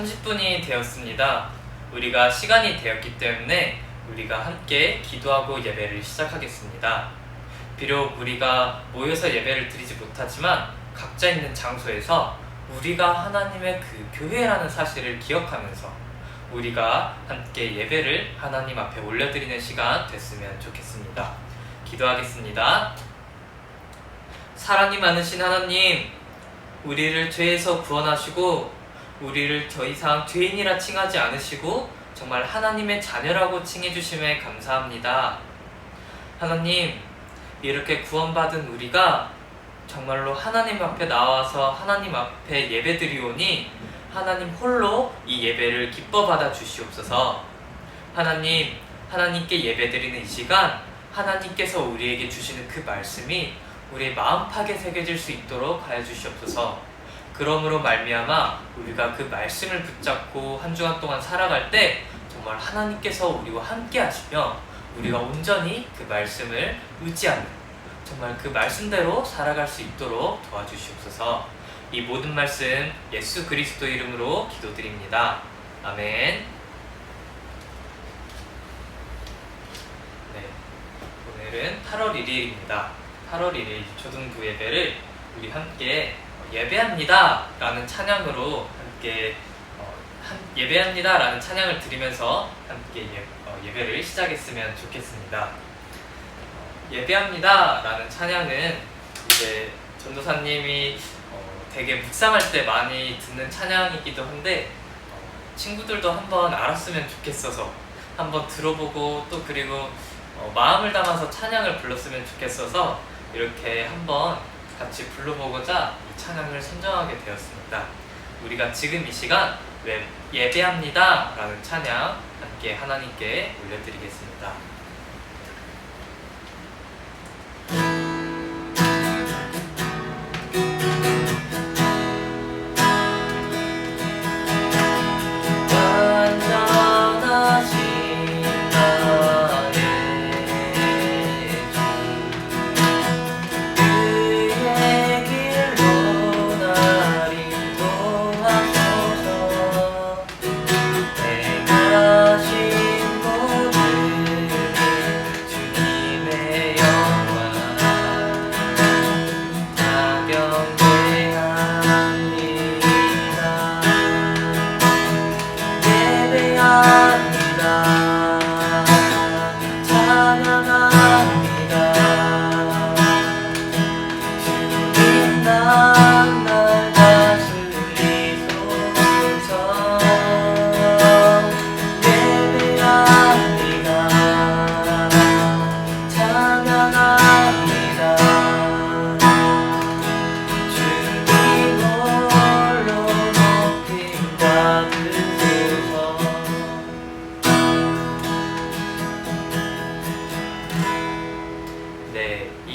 30분이 되었습니다. 우리가 시간이 되었기 때문에 우리가 함께 기도하고 예배를 시작하겠습니다. 비록 우리가 모여서 예배를 드리지 못하지만 각자 있는 장소에서 우리가 하나님의 그 교회라는 사실을 기억하면서 우리가 함께 예배를 하나님 앞에 올려드리는 시간 됐으면 좋겠습니다. 기도하겠습니다. 사랑이 많으신 하나님, 우리를 죄에서 구원하시고 우리를 더 이상 죄인이라 칭하지 않으시고 정말 하나님의 자녀라고 칭해주심에 감사합니다. 하나님, 이렇게 구원받은 우리가 정말로 하나님 앞에 나와서 하나님 앞에 예배드리오니 하나님 홀로 이 예배를 기뻐 받아 주시옵소서. 하나님, 하나님께 예배드리는 이 시간 하나님께서 우리에게 주시는 그 말씀이 우리의 마음팍에 새겨질 수 있도록 하여 주시옵소서. 그러므로 말미암아 우리가 그 말씀을 붙잡고 한 주간 동안 살아갈 때 정말 하나님께서 우리와 함께 하시며 우리가 온전히 그 말씀을 의지하는 정말 그 말씀대로 살아갈 수 있도록 도와주시옵소서. 이 모든 말씀 예수 그리스도 이름으로 기도드립니다. 아멘. 네, 오늘은 8월 1일입니다. 8월 1일 초등부 예배를 우리 함께 예배합니다 라는 찬양으로 함께 예배합니다 라는 찬양을 드리면서 함께 예배를 시작했으면 좋겠습니다. 예배합니다 라는 찬양은 이제 전도사님이 되게 묵상할 때 많이 듣는 찬양이기도 한데 친구들도 한번 알았으면 좋겠어서 한번 들어보고 또 그리고 마음을 담아서 찬양을 불렀으면 좋겠어서 이렇게 한번 같이 불러보고자 이 찬양을 선정하게 되었습니다. 우리가 지금 이 시간 예배합니다 라는 찬양 함께 하나님께 올려드리겠습니다.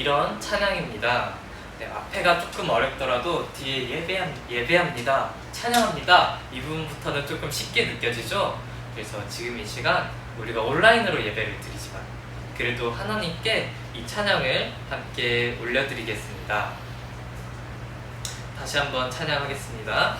이런 찬양입니다. 네, 앞에가 조금 어렵더라도 뒤에 예배합니다, 찬양합니다 이 부분부터는 조금 쉽게 느껴지죠? 그래서 지금 이 시간 우리가 온라인으로 예배를 드리지만 그래도 하나님께 이 찬양을 함께 올려드리겠습니다. 다시 한번 찬양하겠습니다.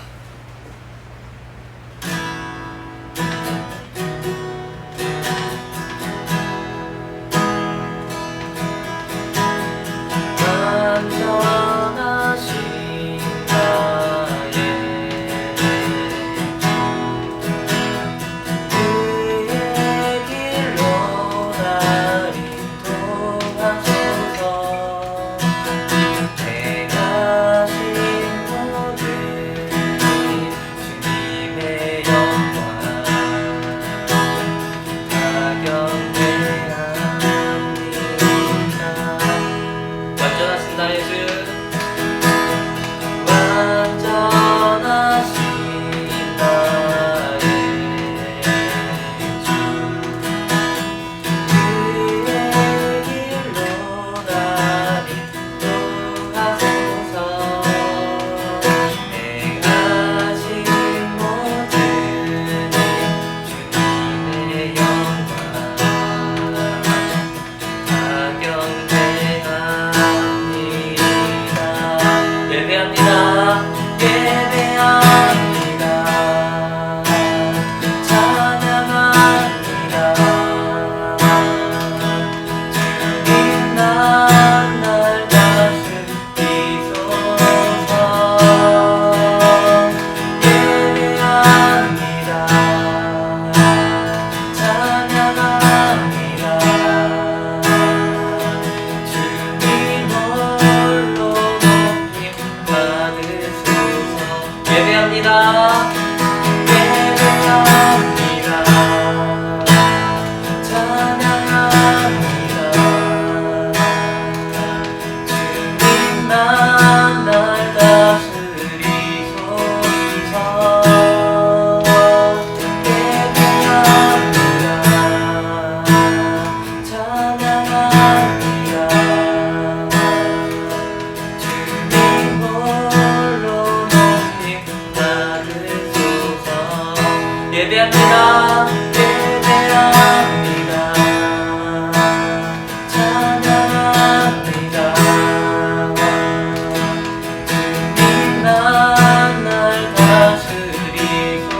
주님 날 다스리소서.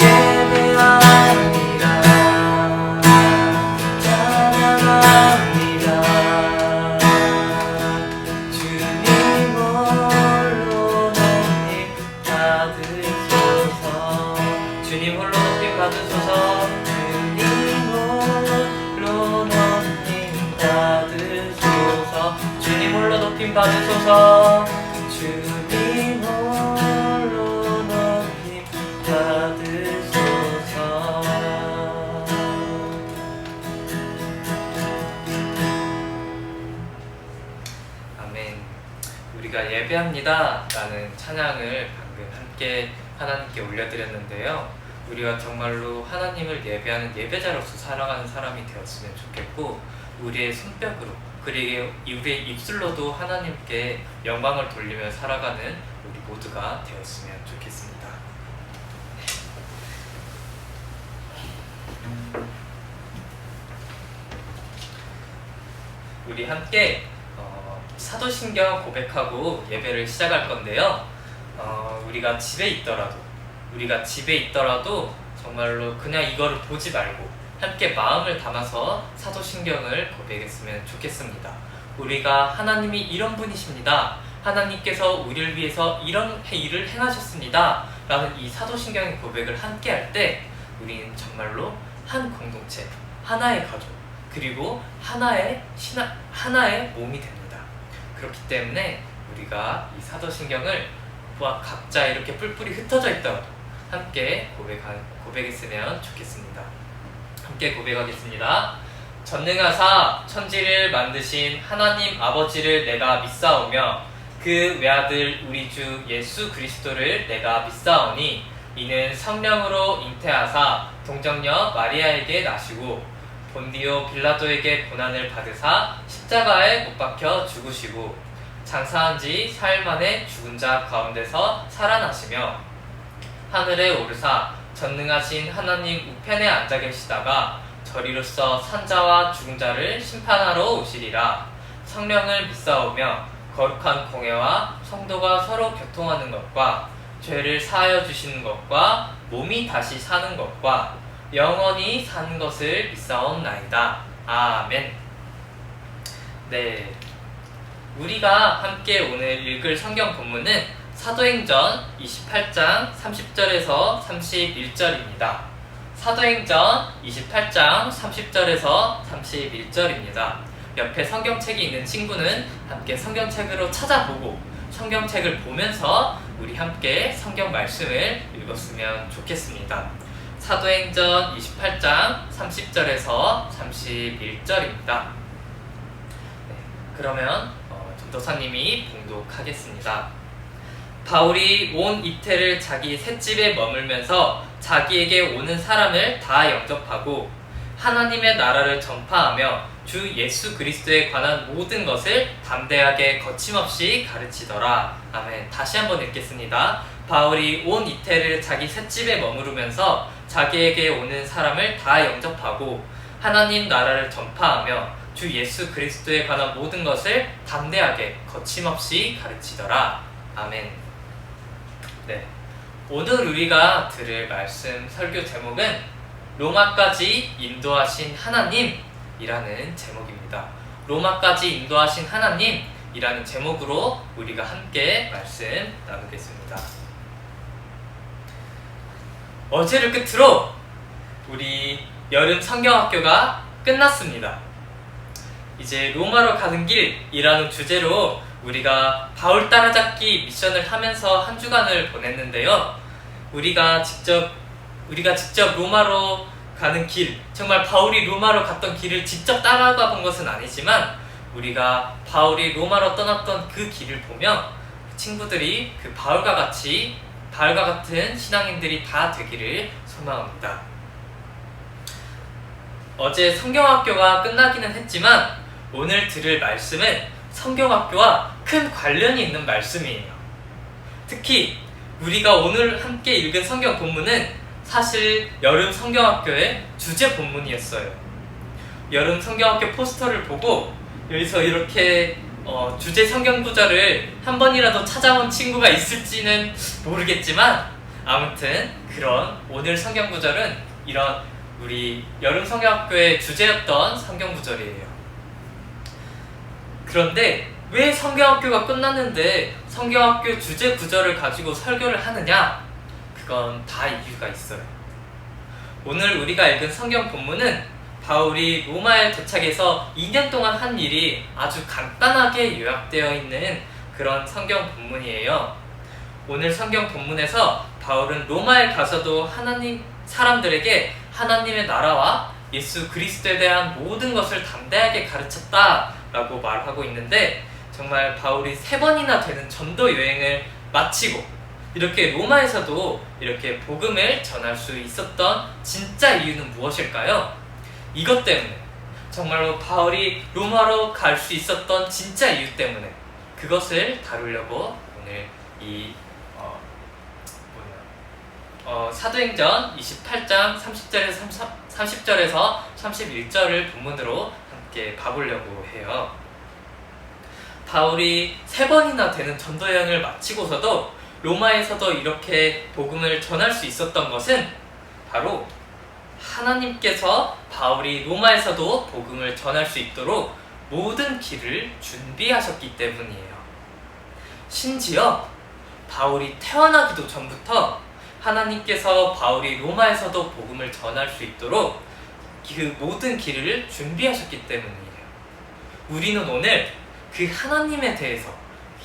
예배합니다. 찬양합니다. 주님 홀로 높임 받으소서. 주님 홀로 높임 받으소서. 주님 홀로 높임 받으소서. 주님 홀로 높임 받으소서. 아멘. 우리가 예배합니다 라는 찬양을 방금 함께 하나님께 올려드렸는데요, 우리가 정말로 하나님을 예배하는 예배자로서 살아가는 사람이 되었으면 좋겠고, 우리의 손뼉으로 그리고 우리의 입술로도 하나님께 영광을 돌리며 살아가는 우리 모두가 되었으면 좋겠습니다. 우리 함께 사도신경 고백하고 예배를 시작할 건데요, 우리가 집에 있더라도 정말로 그냥 이거를 보지 말고 함께 마음을 담아서 사도신경을 고백했으면 좋겠습니다. 우리가 하나님이 이런 분이십니다, 하나님께서 우리를 위해서 이런 일을 행하셨습니다 라는 이 사도신경의 고백을 함께 할 때 우리는 정말로 한 공동체, 하나의 가족, 그리고 하나의 몸이 됩니다. 그렇기 때문에 우리가 이 사도신경을 각자 이렇게 뿔뿔이 흩어져 있더라도 함께 고백했으면 좋겠습니다. 함께 고백하겠습니다. 전능하사 천지를 만드신 하나님 아버지를 내가 믿사오며 그 외아들 우리 주 예수 그리스도를 내가 믿사오니 이는 성령으로 잉태하사 동정녀 마리아에게 나시고 본디오 빌라도에게 고난을 받으사 십자가에 못 박혀 죽으시고 장사한 지 사흘 만에 죽은 자 가운데서 살아나시며 하늘에 오르사 전능하신 하나님 우편에 앉아 계시다가 저리로서 산자와 죽은 자를 심판하러 오시리라. 성령을 믿사오며 거룩한 공회와 성도가 서로 교통하는 것과 죄를 사하여 주시는 것과 몸이 다시 사는 것과 영원히 사는 것을 믿사옵나이다. 아멘. 네, 우리가 함께 오늘 읽을 성경 본문은 사도행전 28장 30절에서 31절입니다. 사도행전 28장 30절에서 31절입니다. 옆에 성경책이 있는 친구는 함께 성경책으로 찾아보고 성경책을 보면서 우리 함께 성경 말씀을 읽었으면 좋겠습니다. 사도행전 28장 30절에서 31절입니다. 네, 그러면 전도사님이 봉독하겠습니다. 바울이 온 이태를 자기 셋집에 머물면서 자기에게 오는 사람을 다 영접하고 하나님의 나라를 전파하며 주 예수 그리스도에 관한 모든 것을 담대하게 거침없이 가르치더라. 아멘. 다시 한번 읽겠습니다. 바울이 온 이태를 자기 셋집에 머무르면서 자기에게 오는 사람을 다 영접하고 하나님 나라를 전파하며 주 예수 그리스도에 관한 모든 것을 담대하게 거침없이 가르치더라. 아멘. 네, 오늘 우리가 들을 말씀 설교 제목은 로마까지 인도하신 하나님이라는 제목입니다. 로마까지 인도하신 하나님이라는 제목으로 우리가 함께 말씀 나누겠습니다. 어제를 끝으로 우리 여름 성경학교가 끝났습니다. 이제 로마로 가는 길이라는 주제로 우리가 바울 따라잡기 미션을 하면서 한 주간을 보냈는데요. 우리가 직접 로마로 가는 길, 정말 바울이 로마로 갔던 길을 직접 따라가 본 것은 아니지만 우리가 바울이 로마로 떠났던 그 길을 보며 친구들이 그 바울과 같은 신앙인들이 다 되기를 소망합니다. 어제 성경학교가 끝나기는 했지만 오늘 들을 말씀은 성경학교와 큰 관련이 있는 말씀이에요. 특히 우리가 오늘 함께 읽은 성경 본문은 사실 여름 성경학교의 주제 본문이었어요. 여름 성경학교 포스터를 보고 여기서 이렇게 주제 성경 구절을 한 번이라도 찾아온 친구가 있을지는 모르겠지만, 아무튼 그런 오늘 성경 구절은 이런 우리 여름 성경학교의 주제였던 성경 구절이에요. 그런데 왜 성경학교가 끝났는데 성경학교 주제 구절을 가지고 설교를 하느냐? 그건 다 이유가 있어요. 오늘 우리가 읽은 성경 본문은 바울이 로마에 도착해서 2년 동안 한 일이 아주 간단하게 요약되어 있는 그런 성경 본문이에요. 오늘 성경 본문에서 바울은 로마에 가서도 하나님 사람들에게 하나님의 나라와 예수 그리스도에 대한 모든 것을 담대하게 가르쳤다라고 말하고 있는데, 정말 바울이 3번이나 되는 전도 여행을 마치고 이렇게 로마에서도 이렇게 복음을 전할 수 있었던 진짜 이유는 무엇일까요? 이것 때문에, 정말로 바울이 로마로 갈 수 있었던 진짜 이유 때문에 그것을 다루려고 오늘 이 사도행전 28장 30절에서 31절을 본문으로 함께 봐보려고 해요. 바울이 3번이나 되는 전도여행을 마치고서도 로마에서도 이렇게 복음을 전할 수 있었던 것은 바로 하나님께서 바울이 로마에서도 복음을 전할 수 있도록 모든 길을 준비하셨기 때문이에요. 심지어 바울이 태어나기도 전부터 하나님께서 바울이 로마에서도 복음을 전할 수 있도록 그 모든 길을 준비하셨기 때문이에요. 우리는 오늘 그 하나님에 대해서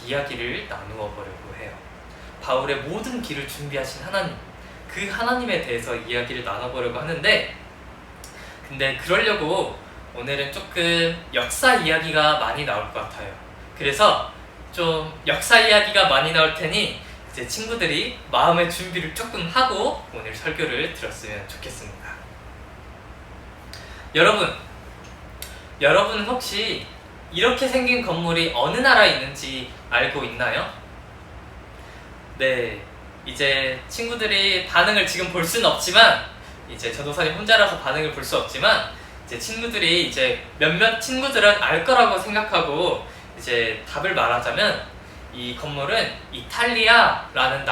이야기를 나누어 보려고 해요. 바울의 모든 길을 준비하신 하나님, 그 하나님에 대해서 이야기를 나눠보려고 하는데, 근데 그러려고 오늘은 조금 역사 이야기가 많이 나올 것 같아요. 그래서 좀 역사 이야기가 많이 나올 테니 이제 친구들이 마음의 준비를 조금 하고 오늘 설교를 들었으면 좋겠습니다. 여러분 혹시 이렇게 생긴 건물이 어느 나라에 있는지 알고 있나요? 네, 이제 친구들이 반응을 지금 볼 수는 없지만, 이제 전도사님 혼자라서 반응을 볼 수 없지만, 이제 친구들이 이제 몇몇 친구들은 알 거라고 생각하고 이제 답을 말하자면, 이 건물은 이탈리아라는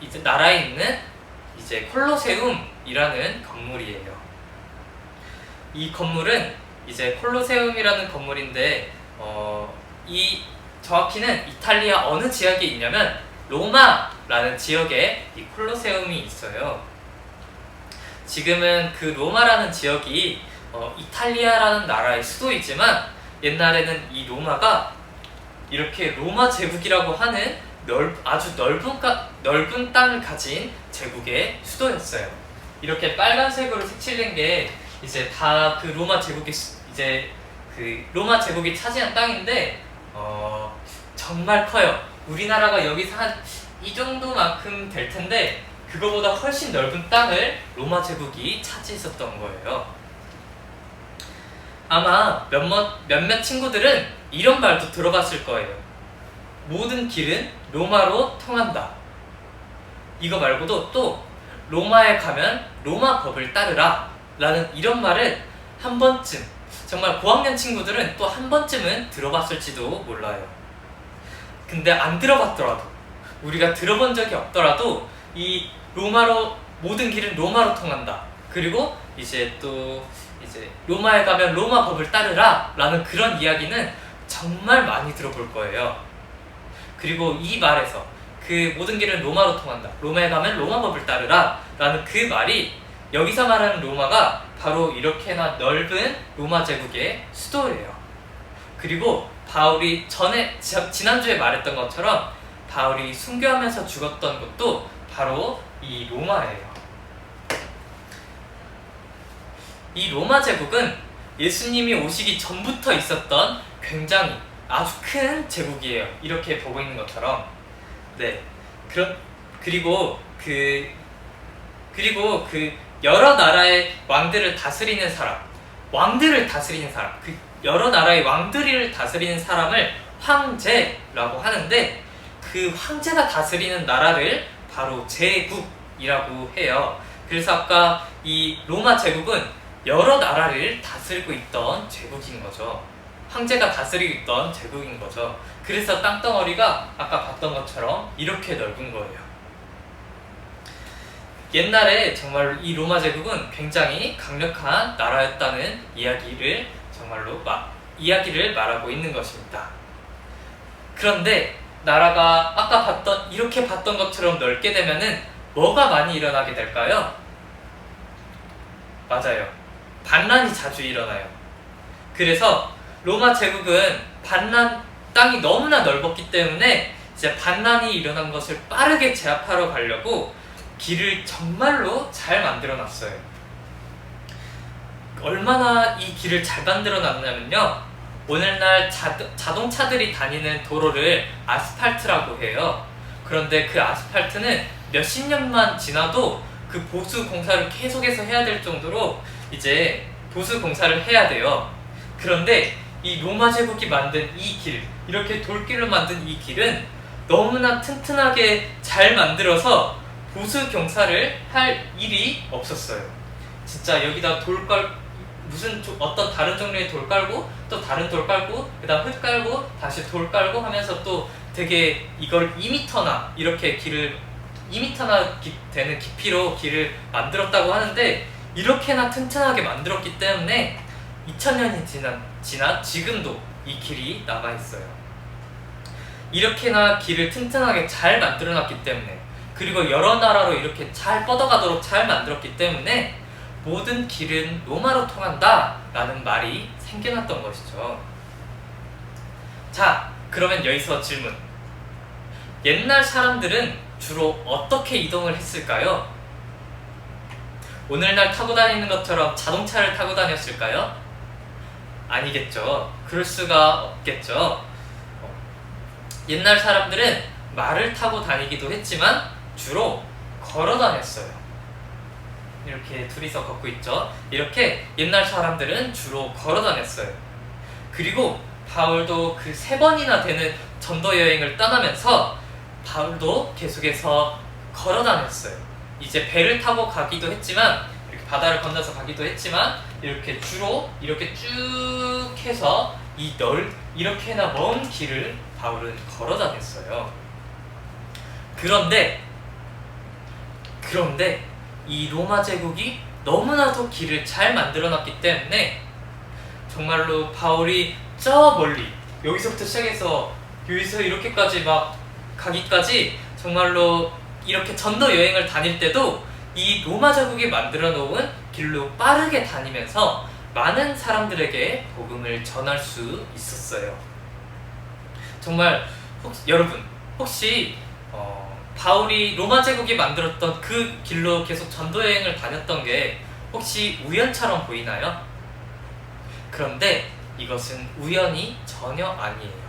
이제 나라에 있는 이제 콜로세움이라는 건물이에요. 이 건물은 이제 콜로세움이라는 건물인데, 정확히는 이탈리아 어느 지역에 있냐면 로마라는 지역에 이 콜로세움이 있어요. 지금은 그 로마라는 지역이 이탈리아라는 나라의 수도이지만, 옛날에는 이 로마가 이렇게 로마 제국이라고 하는 아주 넓은 땅을 가진 제국의 수도였어요. 이렇게 빨간색으로 색칠된 게 이제 다 그 로마 제국의 이제 그 로마 제국이 차지한 땅인데, 정말 커요. 우리나라가 여기서 한 이 정도만큼 될 텐데 그거보다 훨씬 넓은 땅을 로마 제국이 차지했었던 거예요. 아마 몇몇 친구들은 이런 말도 들어봤을 거예요. 모든 길은 로마로 통한다. 이거 말고도 또 로마에 가면 로마 법을 따르라 라는 이런 말을 한 번쯤, 정말 고학년 친구들은 또 한 번쯤은 들어봤을지도 몰라요. 근데 안 들어봤더라도, 우리가 들어본 적이 없더라도 이 모든 길은 로마로 통한다. 그리고 이제 로마에 가면 로마 법을 따르라 라는 그런 이야기는 정말 많이 들어볼 거예요. 그리고 이 말에서 그 모든 길은 로마로 통한다, 로마에 가면 로마 법을 따르라 라는 그 말이, 여기서 말하는 로마가 바로 이렇게나 넓은 로마 제국의 수도예요. 그리고 바울이 지난주에 말했던 것처럼 바울이 순교하면서 죽었던 곳도 바로 이 로마예요. 이 로마 제국은 예수님이 오시기 전부터 있었던 굉장히 아주 큰 제국이에요. 이렇게 보고 있는 것처럼. 네. 그리고 그 여러 나라의 왕들을 다스리는 사람, 그 여러 나라의 왕들을 다스리는 사람을 황제라고 하는데, 그 황제가 다스리는 나라를 바로 제국이라고 해요. 그래서 아까 이 로마 제국은 여러 나라를 다스리고 있던 제국인 거죠. 황제가 다스리고 있던 제국인 거죠. 그래서 땅덩어리가 아까 봤던 것처럼 이렇게 넓은 거예요. 옛날에 정말 이 로마 제국은 굉장히 강력한 나라였다는 이야기를 이야기를 말하고 있는 것입니다. 그런데 나라가 아까 이렇게 봤던 것처럼 넓게 되면은 뭐가 많이 일어나게 될까요? 맞아요. 반란이 자주 일어나요. 그래서 로마 제국은 땅이 너무나 넓었기 때문에 이제 반란이 일어난 것을 빠르게 제압하러 가려고 길을 정말로 잘 만들어 놨어요. 얼마나 이 길을 잘 만들어 놨냐면요, 오늘날 자동차들이 다니는 도로를 아스팔트라고 해요. 그런데 그 아스팔트는 몇십 년만 지나도 그 보수 공사를 계속해서 해야 될 정도로 이제 보수 공사를 해야 돼요. 그런데 이 로마 제국이 만든 이 길, 이렇게 돌길로 만든 이 길은 너무나 튼튼하게 잘 만들어서 보수 경사를 할 일이 없었어요. 진짜 여기다 어떤 다른 종류의 돌 깔고 또 다른 돌 깔고 그다음 흙 깔고 다시 돌 깔고 하면서 또 되게 이걸 2m나 이렇게 2m나 되는 깊이로 길을 만들었다고 하는데, 이렇게나 튼튼하게 만들었기 때문에 2000년이 지난 지금도 이 길이 남아있어요. 이렇게나 길을 튼튼하게 잘 만들어놨기 때문에, 그리고 여러 나라로 이렇게 잘 뻗어가도록 잘 만들었기 때문에 모든 길은 로마로 통한다 라는 말이 생겨났던 것이죠. 자, 그러면 여기서 질문. 옛날 사람들은 주로 어떻게 이동을 했을까요? 오늘날 타고 다니는 것처럼 자동차를 타고 다녔을까요? 아니겠죠. 그럴 수가 없겠죠. 옛날 사람들은 말을 타고 다니기도 했지만 주로 걸어 다녔어요. 이렇게 둘이서 걷고 있죠. 이렇게 옛날 사람들은 주로 걸어 다녔어요. 그리고 바울도 그 3번이나 되는 전도 여행을 떠나면서 바울도 계속해서 걸어 다녔어요. 이제 배를 타고 가기도 했지만, 이렇게 바다를 건너서 가기도 했지만, 이렇게 주로 이렇게 쭉 해서 이렇게나 먼 길을 바울은 걸어 다녔어요. 그런데 이 로마 제국이 너무나도 길을 잘 만들어놨기 때문에 정말로 바울이 저 멀리, 여기서부터 시작해서 여기서 이렇게까지 막 가기까지 정말로 이렇게 전도 여행을 다닐 때도 이 로마 제국이 만들어 놓은 길로 빠르게 다니면서 많은 사람들에게 복음을 전할 수 있었어요. 정말 여러분, 혹시 바울이 로마 제국이 만들었던 그 길로 계속 전도 여행을 다녔던 게 혹시 우연처럼 보이나요? 그런데 이것은 우연이 전혀 아니에요.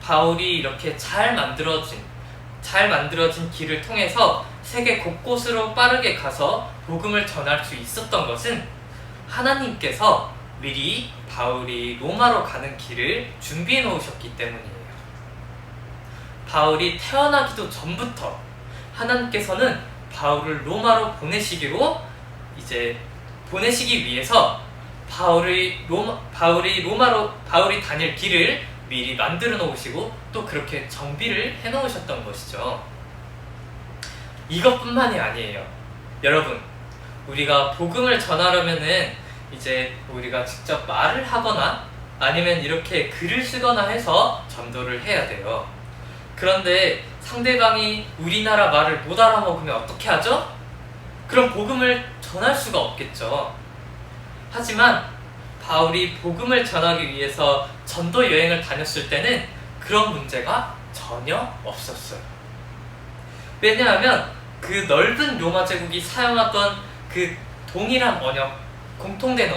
바울이 이렇게 잘 만들어진 길을 통해서 세계 곳곳으로 빠르게 가서 복음을 전할 수 있었던 것은 하나님께서 미리 바울이 로마로 가는 길을 준비해 놓으셨기 때문이에요. 바울이 태어나기도 전부터 하나님께서는 바울을 로마로 보내시기 위해서 바울이 다닐 길을 미리 만들어 놓으시고 또 그렇게 정비를 해 놓으셨던 것이죠. 이것뿐만이 아니에요. 여러분, 우리가 복음을 전하려면은 이제 우리가 직접 말을 하거나 아니면 이렇게 글을 쓰거나 해서 전도를 해야 돼요. 그런데 상대방이 우리나라 말을 못 알아먹으면 어떻게 하죠? 그럼 복음을 전할 수가 없겠죠. 하지만 바울이 복음을 전하기 위해서 전도 여행을 다녔을 때는 그런 문제가 전혀 없었어요. 왜냐하면 그 넓은 로마 제국이 사용하던 그 동일한 언어, 공통된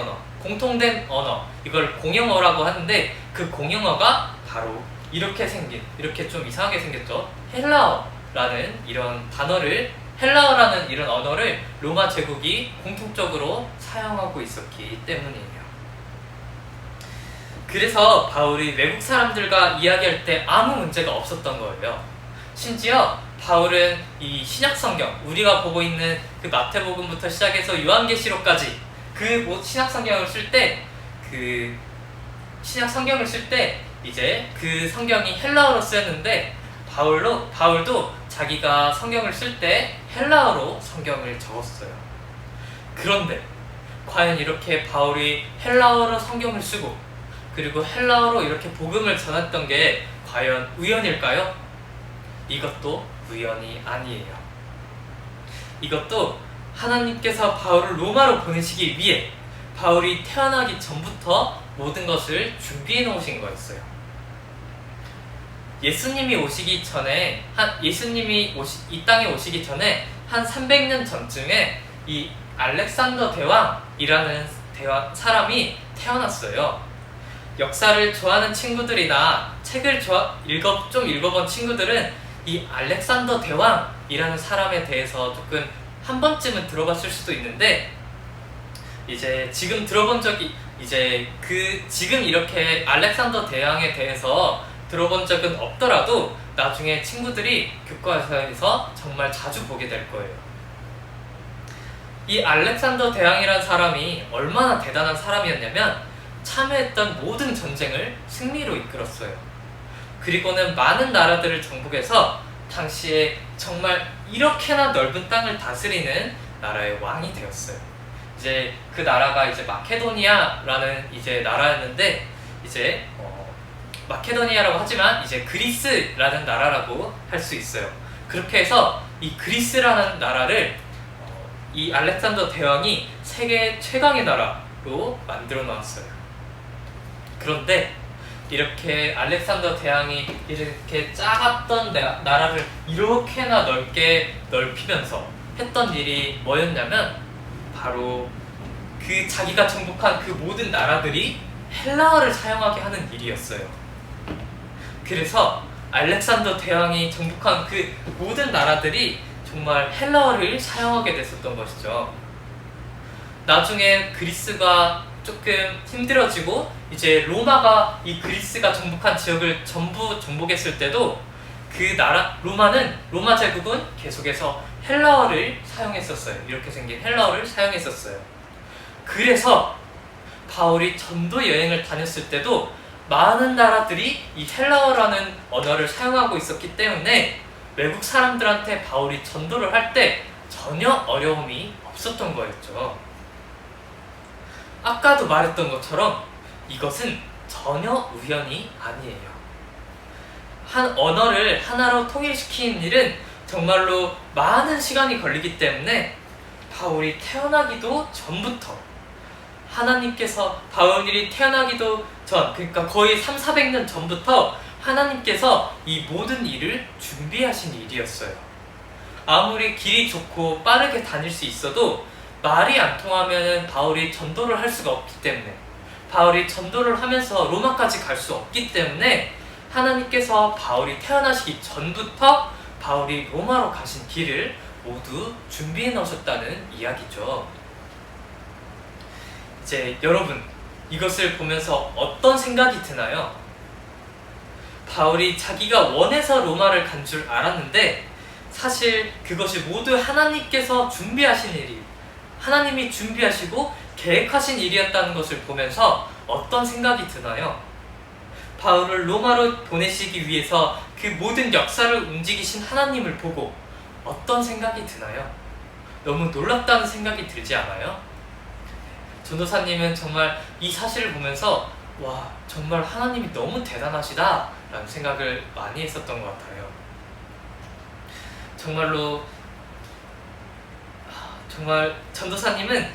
언어, 이걸 공용어라고 하는데 그 공용어가 바로 이렇게 좀 이상하게 생겼죠. 헬라어라는 이런 언어를 로마 제국이 공통적으로 사용하고 있었기 때문이에요. 그래서 바울이 외국 사람들과 이야기할 때 아무 문제가 없었던 거예요. 심지어 바울은 이 신약 성경, 우리가 보고 있는 그 마태복음부터 시작해서 요한계시록까지 그 신약 성경을 쓸 때 신약 성경을 쓸 때 이제 그 성경이 헬라어로 쓰였는데 바울도 자기가 성경을 쓸 때 헬라어로 성경을 적었어요. 그런데 과연 이렇게 바울이 헬라어로 성경을 쓰고 그리고 헬라어로 이렇게 복음을 전했던 게 과연 우연일까요? 이것도 우연이 아니에요. 이것도 하나님께서 바울을 로마로 보내시기 위해 바울이 태어나기 전부터 모든 것을 준비해 놓으신 거였어요. 예수님이 이 땅에 오시기 전에 한 300년 전쯤에 이 알렉산더 대왕이라는 사람이 태어났어요. 역사를 좋아하는 친구들이나 책을 좀 읽어본 친구들은 이 알렉산더 대왕이라는 사람에 대해서 조금 한 번쯤은 들어봤을 수도 있는데, 이제 지금 들어본 적이 지금 이렇게 알렉산더 대왕에 대해서 들어본 적은 없더라도 나중에 친구들이 교과서에서 정말 자주 보게 될 거예요. 이 알렉산더 대왕이라는 사람이 얼마나 대단한 사람이었냐면 참여했던 모든 전쟁을 승리로 이끌었어요. 그리고는 많은 나라들을 정복해서 당시에 정말 이렇게나 넓은 땅을 다스리는 나라의 왕이 되었어요. 이제 그 나라가 이제 마케도니아라는 나라였는데, 마케도니아라고 하지만 이제 그리스라는 나라라고 할 수 있어요. 그렇게 해서 이 그리스라는 나라를 이 알렉산더 대왕이 세계 최강의 나라로 만들어 놨어요. 그런데 이렇게 알렉산더 대왕이 이렇게 작았던 나라를 이렇게나 넓게 넓히면서 했던 일이 뭐였냐면 바로 자기가 정복한 그 모든 나라들이 헬라어를 사용하게 하는 일이었어요. 그래서 알렉산더 대왕이 정복한 그 모든 나라들이 정말 헬라어를 사용하게 됐었던 것이죠. 나중에 그리스가 조금 힘들어지고 이제 로마가 이 그리스가 정복한 지역을 전부 정복했을 때도 로마 제국은 계속해서 헬라어를 사용했었어요. 이렇게 생긴 헬라어를 사용했었어요. 그래서 바울이 전도 여행을 다녔을 때도 많은 나라들이 이 헬라어라는 언어를 사용하고 있었기 때문에 외국 사람들한테 바울이 전도를 할 때 전혀 어려움이 없었던 거였죠. 아까도 말했던 것처럼 이것은 전혀 우연이 아니에요. 한 언어를 하나로 통일시키는 일은 정말로 많은 시간이 걸리기 때문에 바울이 태어나기도 전부터 바울이 태어나기도 전, 그러니까 거의 300~400년 전부터 하나님께서 이 모든 일을 준비하신 일이었어요. 아무리 길이 좋고 빠르게 다닐 수 있어도 말이 안 통하면 바울이 전도를 할 수가 없기 때문에, 바울이 전도를 하면서 로마까지 갈 수 없기 때문에 하나님께서 바울이 태어나시기 전부터 바울이 로마로 가신 길을 모두 준비해 놓으셨다는 이야기죠. 이제 여러분, 이것을 보면서 어떤 생각이 드나요? 바울이 자기가 원해서 로마를 간 줄 알았는데 사실 그것이 모두 하나님께서 준비하신 일이, 하나님이 준비하시고 계획하신 일이었다는 것을 보면서 어떤 생각이 드나요? 바울을 로마로 보내시기 위해서 그 모든 역사를 움직이신 하나님을 보고 어떤 생각이 드나요? 너무 놀랍다는 생각이 들지 않아요? 전도사님은 정말 이 사실을 보면서 와, 정말 하나님이 너무 대단하시다 라는 생각을 많이 했었던 것 같아요. 정말 전도사님은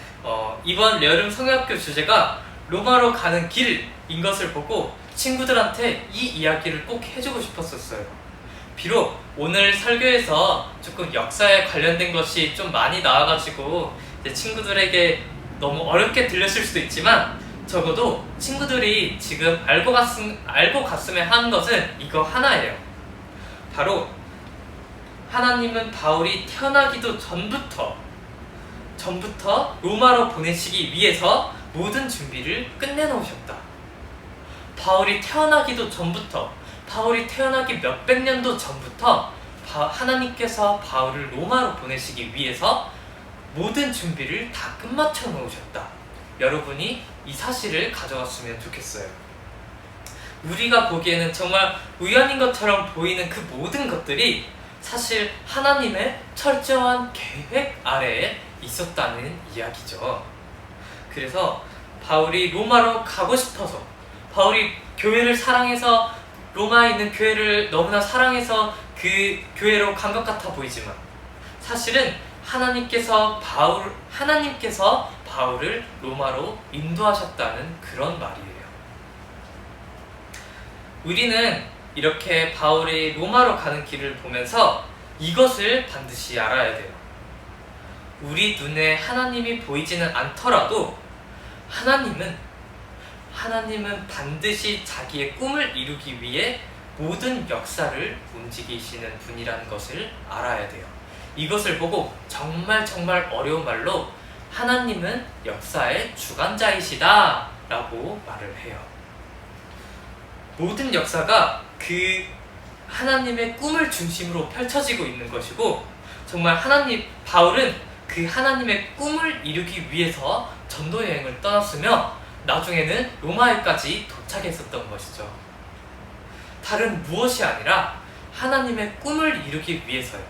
이번 여름 성경학교 주제가 로마로 가는 길인 것을 보고 친구들한테 이 이야기를 꼭 해주고 싶었었어요. 비록 오늘 설교에서 조금 역사에 관련된 것이 좀 많이 나와가지고 이제 친구들에게 너무 어렵게 들렸을 수도 있지만 적어도 친구들이 지금 알고 갔으면 하는 것은 이거 하나예요. 바로 하나님은 바울이 태어나기도 전부터 로마로 보내시기 위해서 모든 준비를 끝내놓으셨다. 바울이 태어나기도 전부터, 바울이 태어나기 몇백 년도 전부터 하나님께서 바울을 로마로 보내시기 위해서 모든 준비를 다 끝마쳐 놓으셨다. 여러분이 이 사실을 가져갔으면 좋겠어요. 우리가 보기에는 정말 우연인 것처럼 보이는 그 모든 것들이 사실 하나님의 철저한 계획 아래에 있었다는 이야기죠. 그래서 바울이 로마로 가고 싶어서, 바울이 교회를 사랑해서, 로마에 있는 교회를 너무나 사랑해서 그 교회로 간 것 같아 보이지만 사실은 하나님께서 바울을 로마로 인도하셨다는 그런 말이에요. 우리는 이렇게 바울이 로마로 가는 길을 보면서 이것을 반드시 알아야 돼요. 우리 눈에 하나님이 보이지는 않더라도 하나님은 반드시 자기의 꿈을 이루기 위해 모든 역사를 움직이시는 분이라는 것을 알아야 돼요. 이것을 보고 정말 어려운 말로 하나님은 역사의 주관자이시다 라고 말을 해요. 모든 역사가 그 하나님의 꿈을 중심으로 펼쳐지고 있는 것이고, 정말 바울은 그 하나님의 꿈을 이루기 위해서 전도 여행을 떠났으며 나중에는 로마에까지 도착했었던 것이죠. 다른 무엇이 아니라 하나님의 꿈을 이루기 위해서요.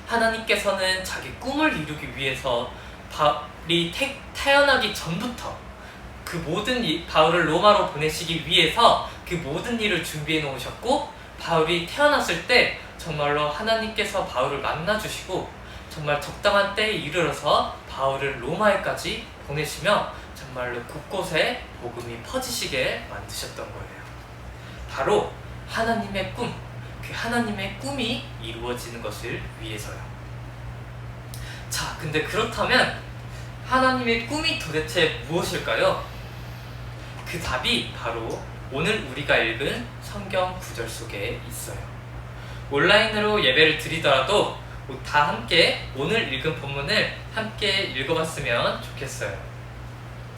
하나님께서는 자기 꿈을 이루기 위해서 바울이 태어나기 전부터 그 모든 바울을 로마로 보내시기 위해서 그 모든 일을 준비해 놓으셨고, 바울이 태어났을 때 정말로 하나님께서 바울을 만나주시고 정말 적당한 때에 이르러서 바울을 로마에까지 보내시며 정말로 곳곳에 복음이 퍼지시게 만드셨던 거예요. 바로 하나님의 꿈, 그 하나님의 꿈이 이루어지는 것을 위해서요. 자, 근데 그렇다면 하나님의 꿈이 도대체 무엇일까요? 그 답이 바로 오늘 우리가 읽은 성경 구절 속에 있어요. 온라인으로 예배를 드리더라도 다 함께 오늘 읽은 본문을 함께 읽어봤으면 좋겠어요.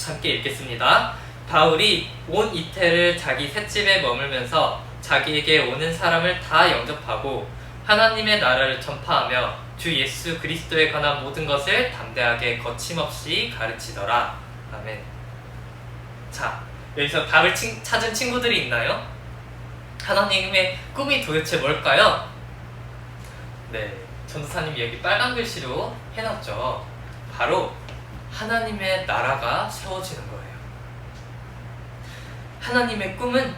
함께 읽겠습니다. 바울이 온 이태를 자기 셋집에 머물면서 자기에게 오는 사람을 다 영접하고 하나님의 나라를 전파하며 주 예수 그리스도에 관한 모든 것을 담대하게 거침없이 가르치더라. 아멘. 자, 여기서 답을 찾은 친구들이 있나요? 하나님의 꿈이 도대체 뭘까요? 네, 전도사님이 여기 빨간 글씨로 해놨죠. 바로 하나님의 나라가 세워지는 거예요. 하나님의 꿈은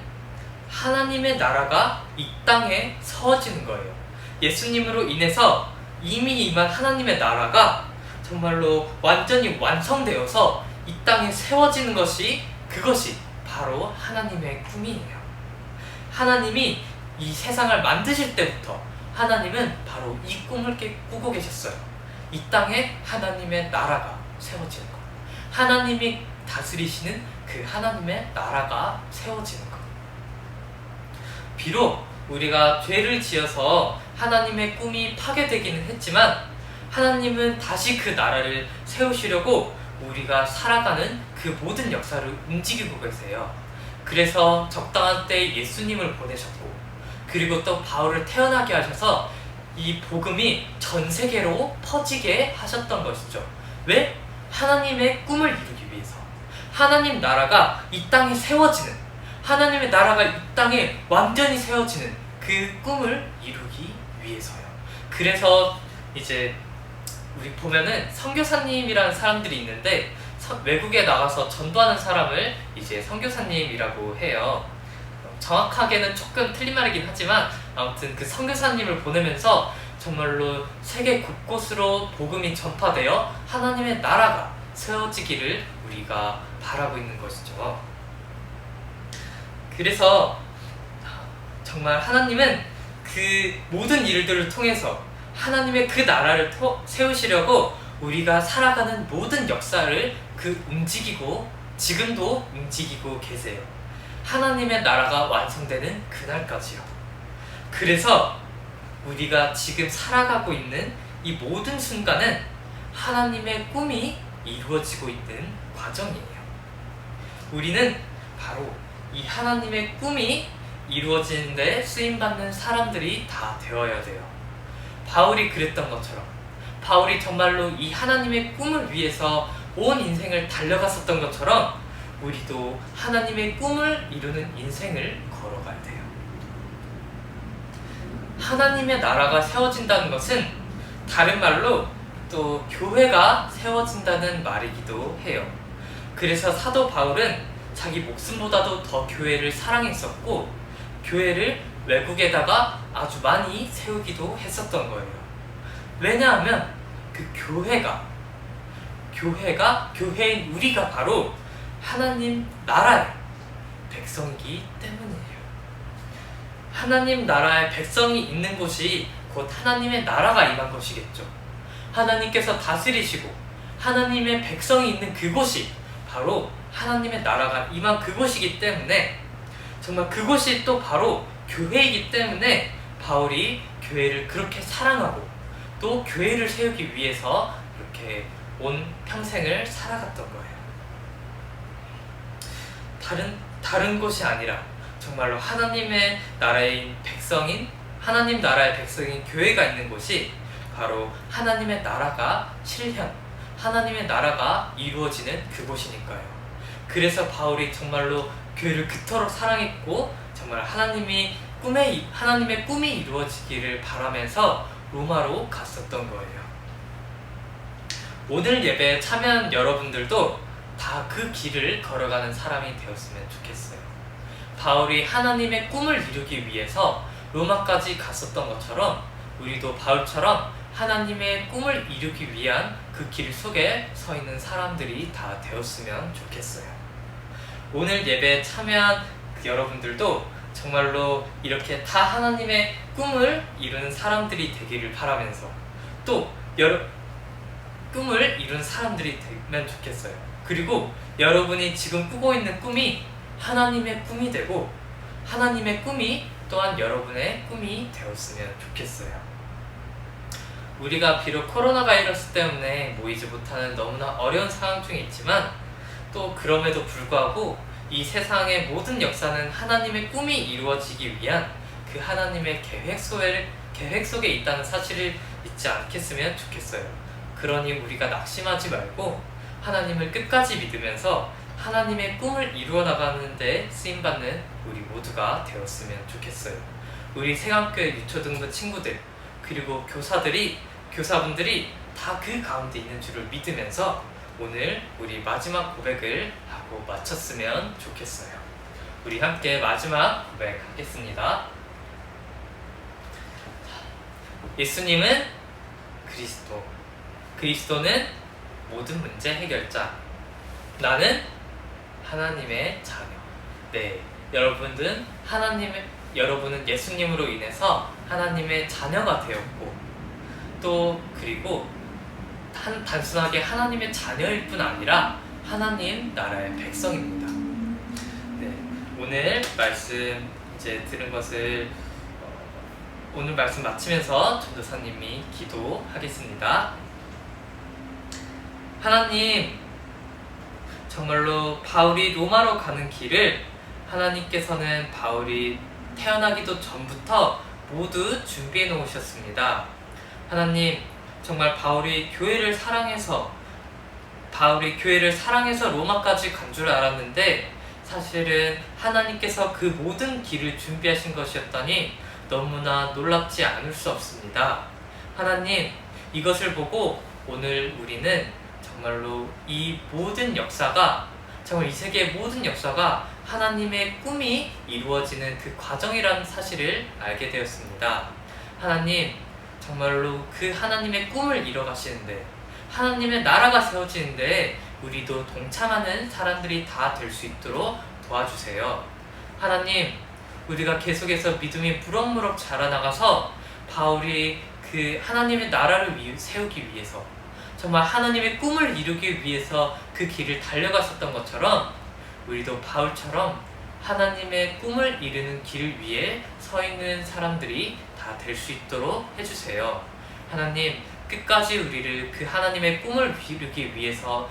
하나님의 나라가 이 땅에 세워지는 거예요. 예수님으로 인해서 이미 임한 하나님의 나라가 정말로 완전히 완성되어서 이 땅에 세워지는 그것이 바로 하나님의 꿈이에요. 하나님이 이 세상을 만드실 때부터 하나님은 바로 이 꿈을 꾸고 계셨어요. 이 땅에 하나님의 나라가 세워지는 것, 하나님이 다스리시는 그 하나님의 나라가 세워지는 것. 비록 우리가 죄를 지어서 하나님의 꿈이 파괴되기는 했지만 하나님은 다시 그 나라를 세우시려고 우리가 살아가는 그 모든 역사를 움직이고 계세요. 그래서 적당한 때에 예수님을 보내셨고, 그리고 또 바울을 태어나게 하셔서 이 복음이 전 세계로 퍼지게 하셨던 것이죠. 왜? 하나님의 꿈을 이루기 위해서. 하나님 나라가 이 땅에 세워지는, 하나님의 나라가 이 땅에 완전히 세워지는 그 꿈을 이루기 위해서요. 그래서 이제 우리 보면은 선교사님이라는 사람들이 있는데 외국에 나가서 전도하는 사람을 이제 선교사님이라고 해요. 정확하게는 조금 틀린 말이긴 하지만 아무튼 그 선교사님을 보내면서 정말로 세계 곳곳으로 복음이 전파되어 하나님의 나라가 세워지기를 우리가 바라고 있는 것이죠. 그래서 정말 하나님은 그 모든 일들을 통해서 하나님의 그 나라를 세우시려고 우리가 살아가는 모든 역사를 움직이고 지금도 움직이고 계세요. 하나님의 나라가 완성되는 그날까지요. 그래서 우리가 지금 살아가고 있는 이 모든 순간은 하나님의 꿈이 이루어지고 있는 과정이에요. 우리는 바로 이 하나님의 꿈이 이루어지는 데 쓰임받는 사람들이 다 되어야 돼요. 바울이 그랬던 것처럼 바울이 정말로 이 하나님의 꿈을 위해서 온 인생을 달려갔었던 것처럼 우리도 하나님의 꿈을 이루는 인생을 걸어가야 돼요. 하나님의 나라가 세워진다는 것은 다른 말로 또 교회가 세워진다는 말이기도 해요. 그래서 사도 바울은 자기 목숨보다도 더 교회를 사랑했었고 교회를 외국에다가 아주 많이 세우기도 했었던 거예요. 왜냐하면 그 교회인 우리가 바로 하나님 나라의 백성이기 때문이에요. 하나님 나라의 백성이 있는 곳이 곧 하나님의 나라가 임한 것이겠죠. 하나님께서 다스리시고 하나님의 백성이 있는 그곳이 바로 하나님의 나라가 임한 그곳이기 때문에 정말 그곳이 또 바로 교회이기 때문에 바울이 교회를 그렇게 사랑하고 또 교회를 세우기 위해서 이렇게 온 평생을 살아갔던 거예요. 다른 곳이 아니라 정말로 하나님의 나라의 백성인 교회가 있는 곳이 바로 하나님의 나라가 실현, 하나님의 나라가 이루어지는 그곳이니까요. 그래서 바울이 정말로 교회를 그토록 사랑했고 정말 하나님의 꿈이 이루어지기를 바라면서 로마로 갔었던 거예요. 오늘 예배에 참여한 여러분들도 다 그 길을 걸어가는 사람이 되었으면 좋겠어요. 바울이 하나님의 꿈을 이루기 위해서 로마까지 갔었던 것처럼 우리도 바울처럼 하나님의 꿈을 이루기 위한 그 길 속에 서 있는 사람들이 다 되었으면 좋겠어요. 오늘 예배에 참여한 여러분들도 정말로 이렇게 다 하나님의 꿈을 이루는 사람들이 되기를 바라면서 또 꿈을 이룬 사람들이 되면 좋겠어요. 그리고 여러분이 지금 꾸고 있는 꿈이 하나님의 꿈이 되고 하나님의 꿈이 또한 여러분의 꿈이 되었으면 좋겠어요. 우리가 비록 코로나 바이러스 때문에 모이지 못하는 너무나 어려운 상황 중에 있지만 또 그럼에도 불구하고 이 세상의 모든 역사는 하나님의 꿈이 이루어지기 위한 그 하나님의 계획 속에 있다는 사실을 잊지 않겠으면 좋겠어요. 그러니 우리가 낙심하지 말고 하나님을 끝까지 믿으면서 하나님의 꿈을 이루어 나가는 데 쓰임받는 우리 모두가 되었으면 좋겠어요. 우리 세강교회 유초등부 친구들 그리고 교사분들이 다 그 가운데 있는 줄을 믿으면서 오늘 우리 마지막 고백을 하고 마쳤으면 좋겠어요. 우리 함께 마지막 고백하겠습니다. 예수님은 그리스도는 모든 문제 해결자. 나는 하나님의 자녀. 네, 여러분은 예수님으로 인해서 하나님의 자녀가 되었고 또 그리고 단순하게 하나님의 자녀일 뿐 아니라 하나님 나라의 백성입니다. 네, 오늘 말씀 이제 들은 것을 오늘 말씀 마치면서 전도사님이 기도하겠습니다. 하나님, 정말로 바울이 로마로 가는 길을 하나님께서는 바울이 태어나기도 전부터 모두 준비해 놓으셨습니다. 하나님, 정말 바울이 교회를 사랑해서 로마까지 간 줄 알았는데 사실은 하나님께서 그 모든 길을 준비하신 것이었다니 너무나 놀랍지 않을 수 없습니다. 하나님, 이것을 보고 오늘 우리는 정말로 이 세계의 모든 역사가 하나님의 꿈이 이루어지는 그 과정이라는 사실을 알게 되었습니다. 하나님, 정말로 그 하나님의 꿈을 이뤄가시는데 하나님의 나라가 세워지는데 우리도 동참하는 사람들이 다 될 수 있도록 도와주세요. 하나님, 우리가 계속해서 믿음이 무럭무럭 자라나가서 바울이 그 하나님의 나라를 세우기 위해서 정말 하나님의 꿈을 이루기 위해서 그 길을 달려갔었던 것처럼 우리도 바울처럼 하나님의 꿈을 이루는 길 위에 서 있는 사람들이 다 될 수 있도록 해주세요. 하나님, 끝까지 우리를 그 하나님의 꿈을 이루기 위해서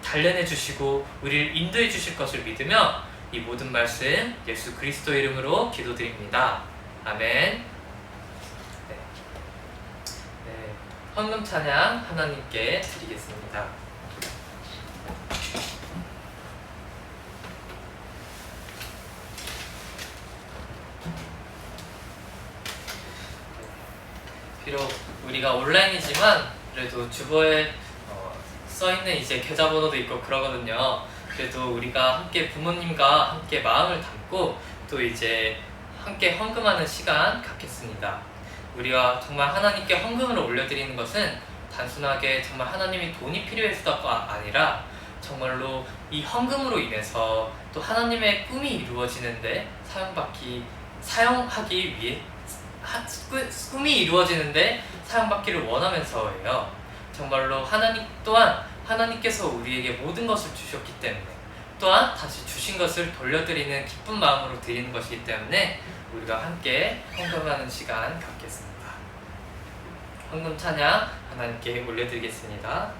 단련해 주시고 우리를 인도해 주실 것을 믿으며 이 모든 말씀 예수 그리스도 이름으로 기도드립니다. 아멘. 헌금 찬양 하나님께 드리겠습니다. 비록 우리가 온라인이지만 그래도 주보에 써있는 이제 계좌번호도 있고 그러거든요. 그래도 우리가 함께 부모님과 함께 마음을 담고 또 이제 함께 헌금하는 시간 갖겠습니다. 우리가 정말 하나님께 헌금을 올려드리는 것은 단순하게 정말 하나님이 돈이 필요해서가 아니라 정말로 이 헌금으로 인해서 또 하나님의 꿈이 이루어지는데 사용하기 위해 꿈이 이루어지는데 사용받기를 원하면서예요. 정말로 하나님 또한 하나님께서 우리에게 모든 것을 주셨기 때문에 또한 다시 주신 것을 돌려드리는 기쁜 마음으로 드리는 것이기 때문에 우리가 함께 헌금하는 시간 갖겠습니다. 헌금 찬양 하나님께 올려드리겠습니다.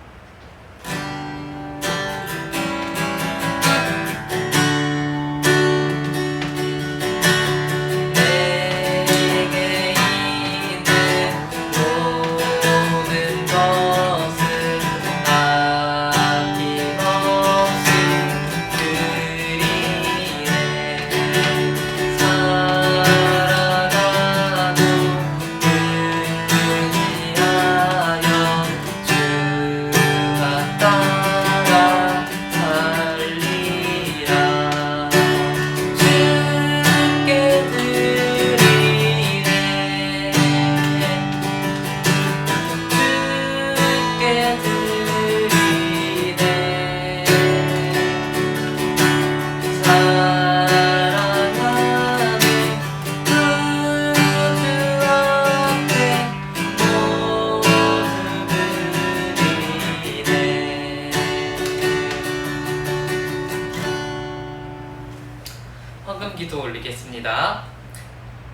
헌금 기도 올리겠습니다.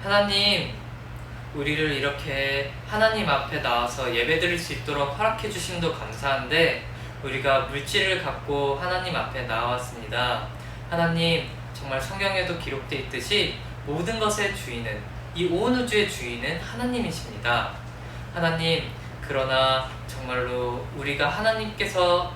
하나님, 우리를 이렇게 하나님 앞에 나와서 예배드릴 수 있도록 허락해 주심도 감사한데 우리가 물질을 갖고 하나님 앞에 나왔습니다. 하나님, 정말 성경에도 기록되어 있듯이 모든 것의 주인은, 이 온 우주의 주인은 하나님이십니다. 하나님, 그러나 정말로 우리가 하나님께서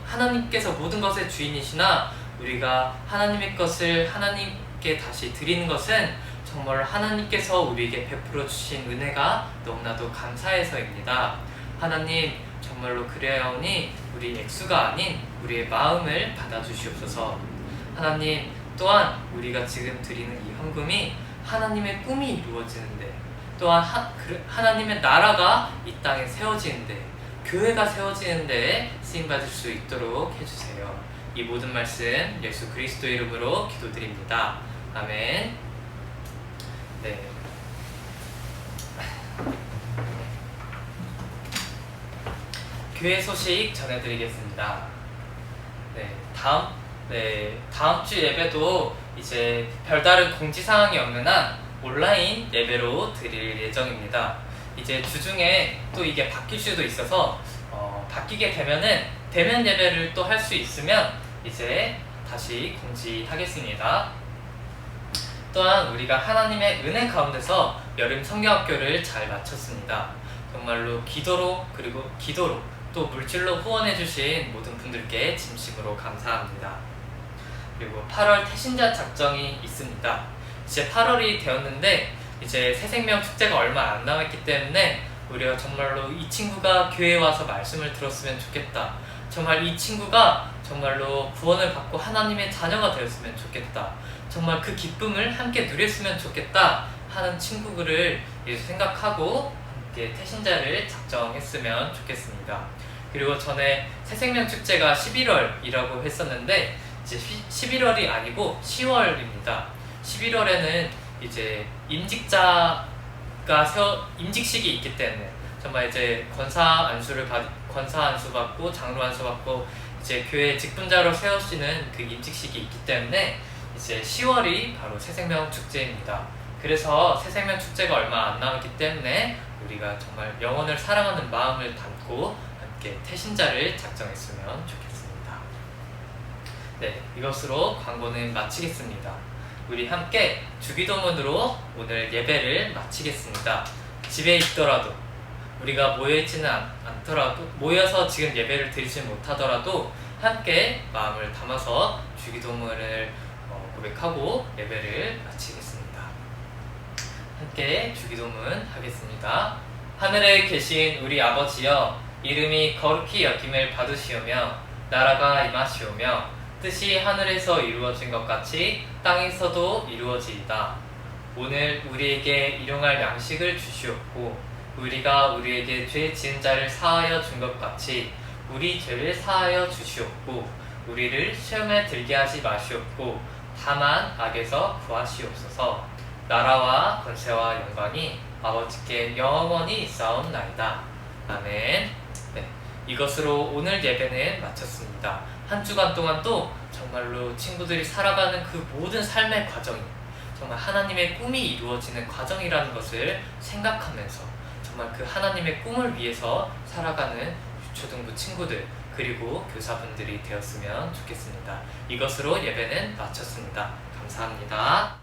모든 것의 주인이시나 우리가 하나님의 것을 하나님께 다시 드리는 것은 정말 하나님께서 우리에게 베풀어 주신 은혜가 너무나도 감사해서입니다. 하나님, 정말로 그래야오니 우리 액수가 아닌 우리의 마음을 받아주시옵소서. 하나님, 또한 우리가 지금 드리는 이 헌금이 하나님의 꿈이 이루어지는데, 또한 하나님의 나라가 이 땅에 세워지는데, 교회가 세워지는데 쓰임받을 수 있도록 해주세요. 이 모든 말씀 예수 그리스도 이름으로 기도드립니다. 아멘. 네. 교회 소식 전해드리겠습니다. 다음 주 예배도 이제 별다른 공지 사항이 없는 한 온라인 예배로 드릴 예정입니다. 이제 주중에 또 이게 바뀔 수도 있어서 바뀌게 되면은 대면 예배를 또 할 수 있으면 이제 다시 공지하겠습니다. 또한 우리가 하나님의 은혜 가운데서 여름 성경학교를 잘 마쳤습니다. 정말로 기도로 또 물질로 후원해주신 모든 분들께 진심으로 감사합니다. 그리고 8월 태신자 작정이 있습니다. 이제 8월이 되었는데 이제 새생명 축제가 얼마 안 남았기 때문에 우리가 정말로 이 친구가 교회에 와서 말씀을 들었으면 좋겠다. 정말 이 친구가 정말로 구원을 받고 하나님의 자녀가 되었으면 좋겠다. 정말 그 기쁨을 함께 누렸으면 좋겠다 하는 친구들을 생각하고 함께 태신자를 작정했으면 좋겠습니다. 그리고 전에 새생명 축제가 11월이라고 했었는데 이제 11월이 아니고 10월입니다. 11월에는 이제 임직식이 있기 때문에 정말 이제 권사 안수 받고 장로 안수 받고 이제 교회 직분자로 세워지는 그 임직식이 있기 때문에 이제 10월이 바로 새생명 축제입니다. 그래서 새생명 축제가 얼마 안 남았기 때문에 우리가 정말 영혼을 사랑하는 마음을 담고 함께 태신자를 작정했으면 좋겠습니다. 네, 이것으로 광고는 마치겠습니다. 우리 함께 주기도문으로 오늘 예배를 마치겠습니다. 집에 있더라도 우리가 모여있지는 않더라도 모여서 지금 예배를 드리지 못하더라도 함께 마음을 담아서 주기도문을 고백하고 예배를 마치겠습니다. 함께 주기도문 하겠습니다. 하늘에 계신 우리 아버지여, 이름이 거룩히 여김을 받으시오며 나라가 임하시오며 뜻이 하늘에서 이루어진 것 같이 땅에서도 이루어지이다. 오늘 우리에게 일용할 양식을 주시옵고 우리가 우리에게 죄 지은 자를 사하여 준 것 같이 우리 죄를 사하여 주시옵고 우리를 시험에 들게 하지 마시옵고 다만 악에서 구하시옵소서. 나라와 권세와 영광이 아버지께 영원히 있사옵나이다. 아멘. 네, 이것으로 오늘 예배는 마쳤습니다. 한 주간 동안 또 정말로 친구들이 살아가는 그 모든 삶의 과정이 정말 하나님의 꿈이 이루어지는 과정이라는 것을 생각하면서 정말 그 하나님의 꿈을 위해서 살아가는 유초등부 친구들 그리고 교사분들이 되었으면 좋겠습니다. 이것으로 예배는 마쳤습니다. 감사합니다.